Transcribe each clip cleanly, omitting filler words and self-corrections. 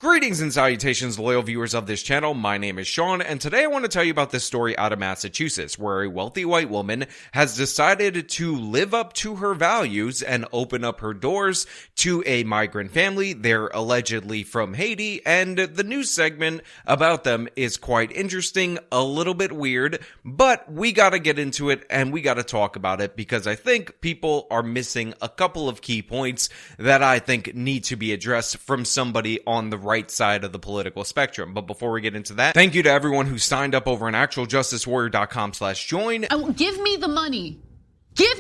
Greetings and salutations, loyal viewers of this channel. My name is Sean, and today I want to tell you about this story out of Massachusetts, where a wealthy white woman has decided to live up to her values and open up her doors to a migrant family. They're allegedly from Haiti, and the news segment about them is quite interesting, a little bit weird, but we gotta get into it and we gotta talk about it because I think people are missing a couple of key points that I think need to be addressed from somebody on the right side of the political spectrum. But before we get into that, thank you to everyone who signed up over on actualjusticewarrior.com/join. Give me the money. Give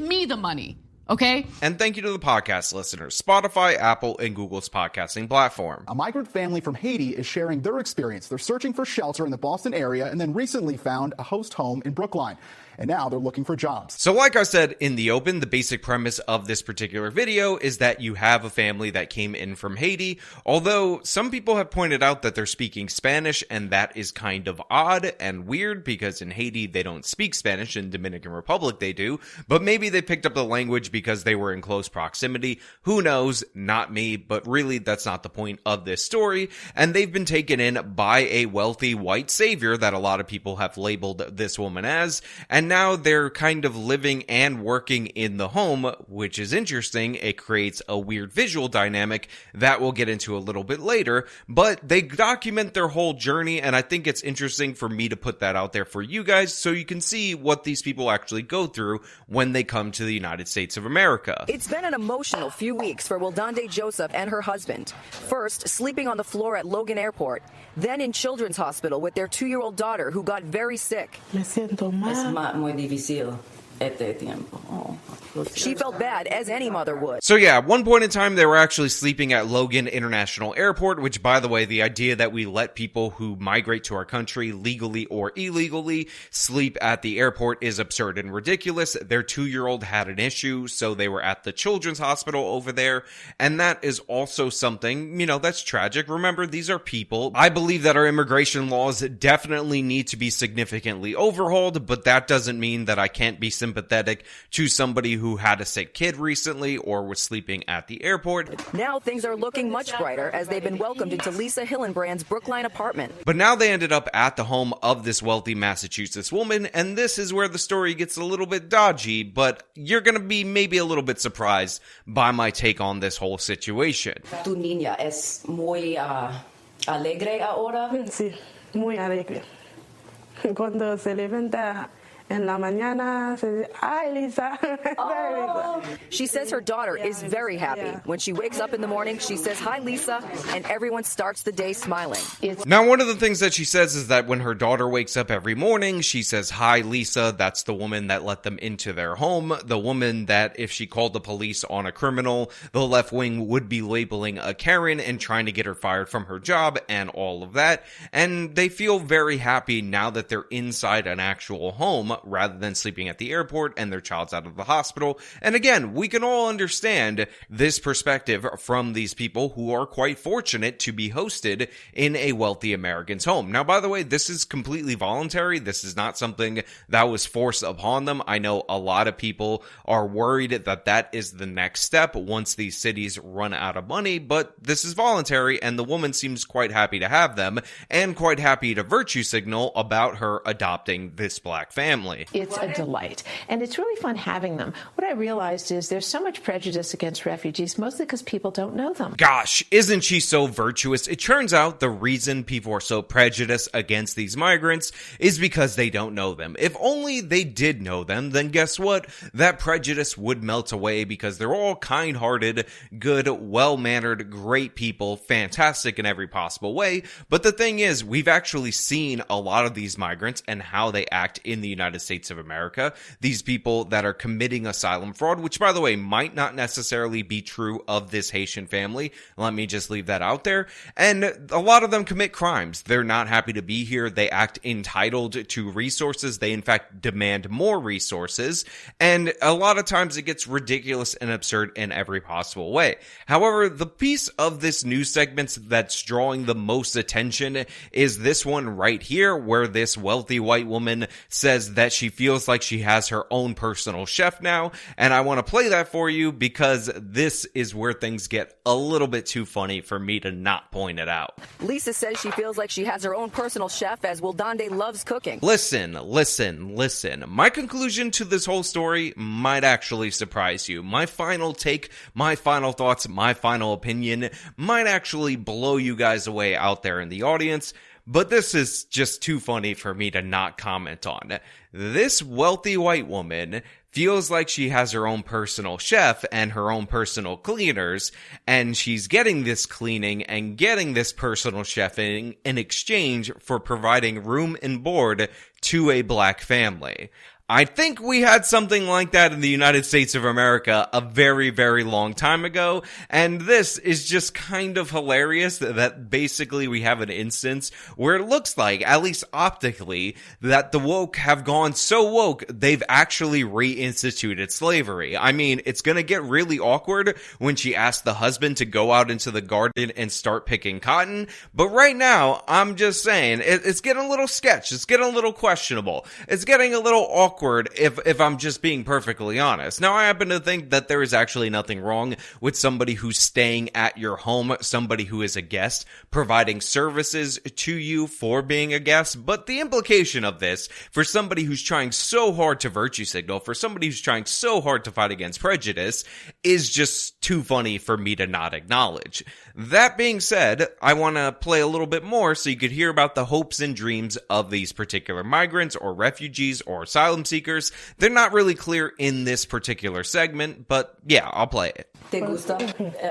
me the money. Okay? And thank you to the podcast listeners, Spotify, Apple, and Google's podcasting platform. A migrant family from Haiti is sharing their experience. They're searching for shelter in the Boston area and then recently found a host home in Brookline. And now they're looking for jobs. So like I said in the open, the basic premise of this particular video is that you have a family that came in from Haiti, although some people have pointed out that they're speaking Spanish, and that is kind of odd and weird because in Haiti they don't speak Spanish, in Dominican Republic they do, but maybe they picked up the language because they were in close proximity. Who knows? Not me, but really that's not the point of this story, and they've been taken in by a wealthy white savior that a lot of people have labeled this woman as, and now they're kind of living and working in the home, which is interesting. It creates a weird visual dynamic that we'll get into a little bit later, but they document their whole journey, and I think it's interesting for me to put that out there for you guys so you can see what these people actually go through when they come to the United States of America. It's been an emotional few weeks for Wildande Joseph and her husband. First, sleeping on the floor at Logan Airport, then in Children's Hospital with their 2-year-old daughter who got very sick. Me siento mal. Muy difícil este tiempo. She felt bad, as any mother would. So yeah, at one point in time, they were actually sleeping at Logan International Airport, which, by the way, the idea that we let people who migrate to our country legally or illegally sleep at the airport is absurd and ridiculous. Their 2-year-old had an issue, so they were at the Children's Hospital over there, and that is also something, that's tragic. Remember, these are people. I believe that our immigration laws definitely need to be significantly overhauled, but that doesn't mean that I can't be sympathetic to somebody who had a sick kid recently or was sleeping at the airport. Now things are looking much brighter as they've been welcomed into Lisa Hillenbrand's Brookline apartment. But now they ended up at the home of this wealthy Massachusetts woman, and this is where the story gets a little bit dodgy, but you're going to be maybe a little bit surprised by my take on this whole situation. Tu niña es muy alegre ahora? Sí, muy alegre. Cuando se levanta en la mañana, se dice, "Hi, Lisa." Oh. She says her daughter is very happy. When she wakes up in the morning, she says, "Hi, Lisa," and everyone starts the day smiling. Now, one of the things that she says is that when her daughter wakes up every morning, she says, "Hi, Lisa." That's the woman that let them into their home. The woman that if she called the police on a criminal, the left wing would be labeling a Karen and trying to get her fired from her job and all of that. And they feel very happy now that they're inside an actual home rather than sleeping at the airport and their child's out of the hospital. And again, we can all understand this perspective from these people who are quite fortunate to be hosted in a wealthy American's home. Now, by the way, this is completely voluntary. This is not something that was forced upon them. I know a lot of people are worried that that is the next step once these cities run out of money, but this is voluntary, and the woman seems quite happy to have them and quite happy to virtue signal about her adopting this black family. It's a delight, and it's really fun having them. What I realized is there's so much prejudice against refugees, mostly because people don't know them. Gosh, isn't she so virtuous? It turns out the reason people are so prejudiced against these migrants is because they don't know them. If only they did know them, then guess what? That prejudice would melt away because they're all kind-hearted, good, well-mannered, great people, fantastic in every possible way. But the thing is, we've actually seen a lot of these migrants and how they act in the United States of America. These people that are committing asylum fraud, which by the way might not necessarily be true of this Haitian family. Let me just leave that out there. And a lot of them commit crimes. They're not happy to be here. They act entitled to resources. They in fact demand more resources. And a lot of times it gets ridiculous and absurd in every possible way. However, the piece of this news segment that's drawing the most attention is this one right here, where this wealthy white woman says that that she feels like she has her own personal chef now, and I want to play that for you because this is where things get a little bit too funny for me to not point it out. Lisa says she feels like she has her own personal chef as Wildande loves cooking. Listen. My conclusion to this whole story might actually surprise you. My final take, my final thoughts, my final opinion might actually blow you guys away out there in the audience, but this is just too funny for me to not comment on. This wealthy white woman feels like she has her own personal chef and her own personal cleaners, and she's getting this cleaning and getting this personal chefing in exchange for providing room and board to a black family. I think we had something like that in the United States of America a very, very long time ago, and this is just kind of hilarious that basically we have an instance where it looks like, at least optically, that the woke have gone so woke, they've actually reinstituted slavery. I mean, it's gonna get really awkward when she asks the husband to go out into the garden and start picking cotton, but right now, I'm just saying, it's getting a little sketch, it's getting a little questionable, it's getting a little awkward if I'm just being perfectly honest. Now, I happen to think that there is actually nothing wrong with somebody who's staying at your home, somebody who is a guest, providing services to you for being a guest, but the implication of this, for somebody who's trying so hard to virtue signal, for somebody who's trying so hard to fight against prejudice, is just too funny for me to not acknowledge. That being said, I want to play a little bit more so you could hear about the hopes and dreams of these particular migrants or refugees or asylum seekers. They're not really clear in this particular segment, but yeah, I'll play it. ¿Te gusta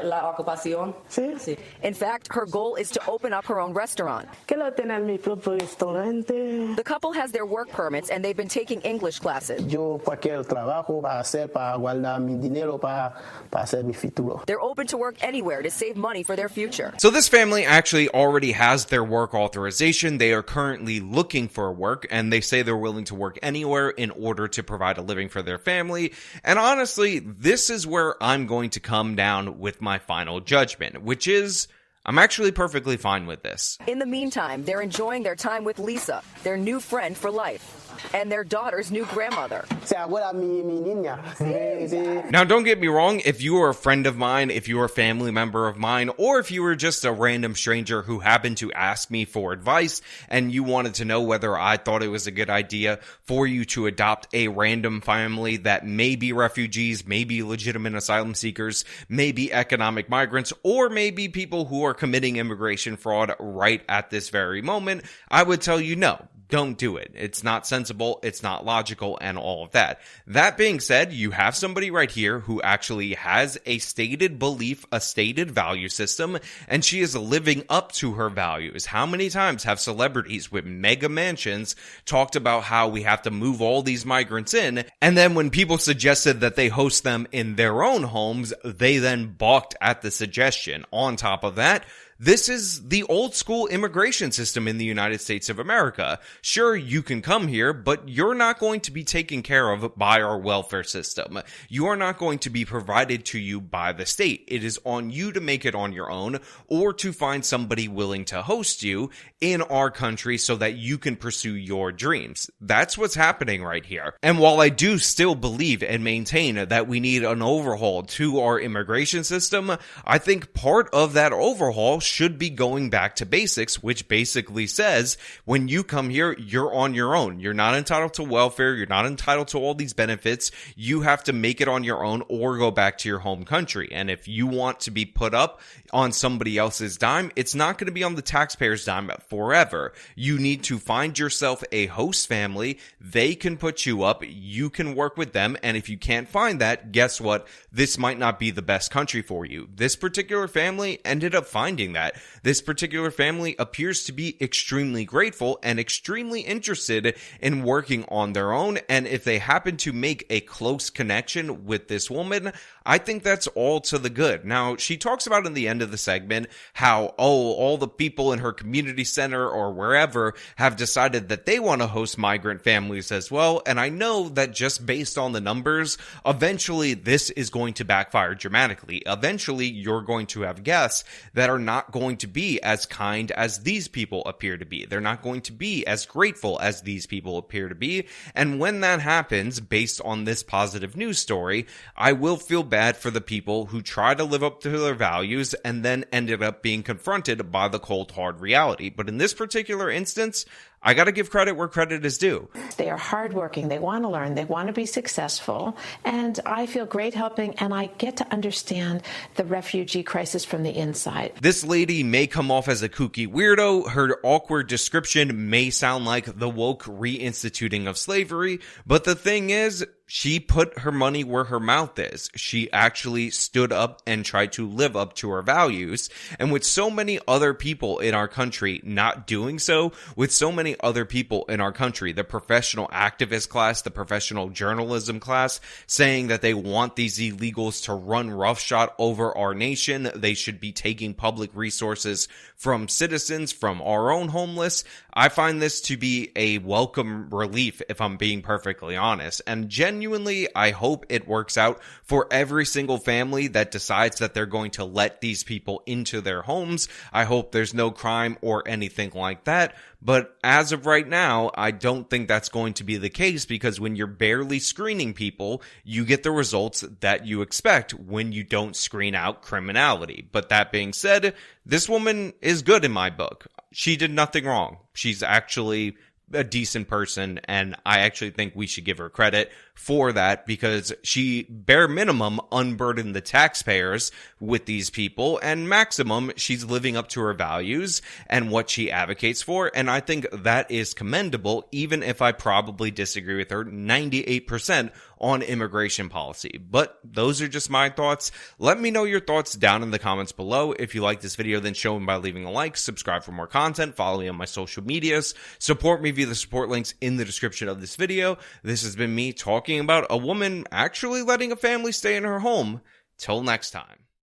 la ocupación? Sí. In fact, her goal is to open up her own restaurant. Quiero tener mi propio restaurante. The couple has their work permits and they've been taking English classes. Yo cualquier trabajo para hacer, para guardar mi dinero, para hacer mi futuro. They're open to work anywhere to save money for their future. So this family actually already has their work authorization. They are currently looking for work, and they say they're willing to work anywhere in order to provide a living for their family. And honestly, this is where I'm going to come down with my final judgment, which is, I'm actually perfectly fine with this. In the meantime, they're enjoying their time with Lisa, their new friend for life, and their daughter's new grandmother. Se abuela mi niña. Sí. Now, don't get me wrong, if you are a friend of mine, if you are a family member of mine, or if you were just a random stranger who happened to ask me for advice and you wanted to know whether I thought it was a good idea for you to adopt a random family that may be refugees, may be legitimate asylum seekers, may be economic migrants, or maybe people who are committing immigration fraud right at this very moment, I would tell you no. Don't do it. It's not sensible, it's not logical, and all of that. That being said, you have somebody right here who actually has a stated belief, a stated value system, and she is living up to her values. How many times have celebrities with mega mansions talked about how we have to move all these migrants in, and then when people suggested that they host them in their own homes, they then balked at the suggestion. On top of that, this is the old school immigration system in the United States of America. Sure, you can come here, but you're not going to be taken care of by our welfare system. You are not going to be provided to you by the state. It is on you to make it on your own or to find somebody willing to host you in our country so that you can pursue your dreams. That's what's happening right here. And while I do still believe and maintain that we need an overhaul to our immigration system, I think part of that overhaul should be going back to basics, which basically says when you come here, you're on your own. You're not entitled to welfare. You're not entitled to all these benefits. You have to make it on your own or go back to your home country. And if you want to be put up on somebody else's dime, it's not going to be on the taxpayer's dime forever. You need to find yourself a host family. They can put you up. You can work with them. And if you can't find that, guess what? This might not be the best country for you. This particular family ended up finding that. This particular family appears to be extremely grateful and extremely interested in working on their own. And if they happen to make a close connection with this woman, I think that's all to the good. Now, she talks about in the end of the segment how, all the people in her community center or wherever have decided that they want to host migrant families as well. And I know that just based on the numbers, eventually this is going to backfire dramatically. Eventually, you're going to have guests that are not going to be as kind as these people appear to be. They're not going to be as grateful as these people appear to be. And when that happens, based on this positive news story, I will feel bad for the people who try to live up to their values and then ended up being confronted by the cold, hard reality. But in this particular instance, I got to give credit where credit is due. They are hardworking. They want to learn. They want to be successful. And I feel great helping, and I get to understand the refugee crisis from the inside. This lady may come off as a kooky weirdo. Her awkward description may sound like the woke reinstituting of slavery. But the thing is, she put her money where her mouth is. She actually stood up and tried to live up to her values. And with so many other people in our country not doing so, with so many other people in our country, the professional activist class, the professional journalism class, saying that they want these illegals to run roughshod over our nation, they should be taking public resources from citizens, from our own homeless, I find this to be a welcome relief, if I'm being perfectly honest. And genuinely, I hope it works out for every single family that decides that they're going to let these people into their homes. I hope there's no crime or anything like that. But as of right now, I don't think that's going to be the case, because when you're barely screening people, you get the results that you expect when you don't screen out criminality. But that being said, this woman is good in my book. She did nothing wrong. She's actually a decent person, and I actually think we should give her credit for that, because she, bare minimum, unburdened the taxpayers with these people, and maximum, she's living up to her values and what she advocates for, and I think that is commendable, even if I probably disagree with her 98% on immigration policy. But those are just my thoughts. Let me know your thoughts down in the comments below. If you like this video, then show them by leaving a like, subscribe for more content, follow me on my social medias, support me via the support links in the description of this video. This has been me talking about a woman actually letting a family stay in her home. Till next time.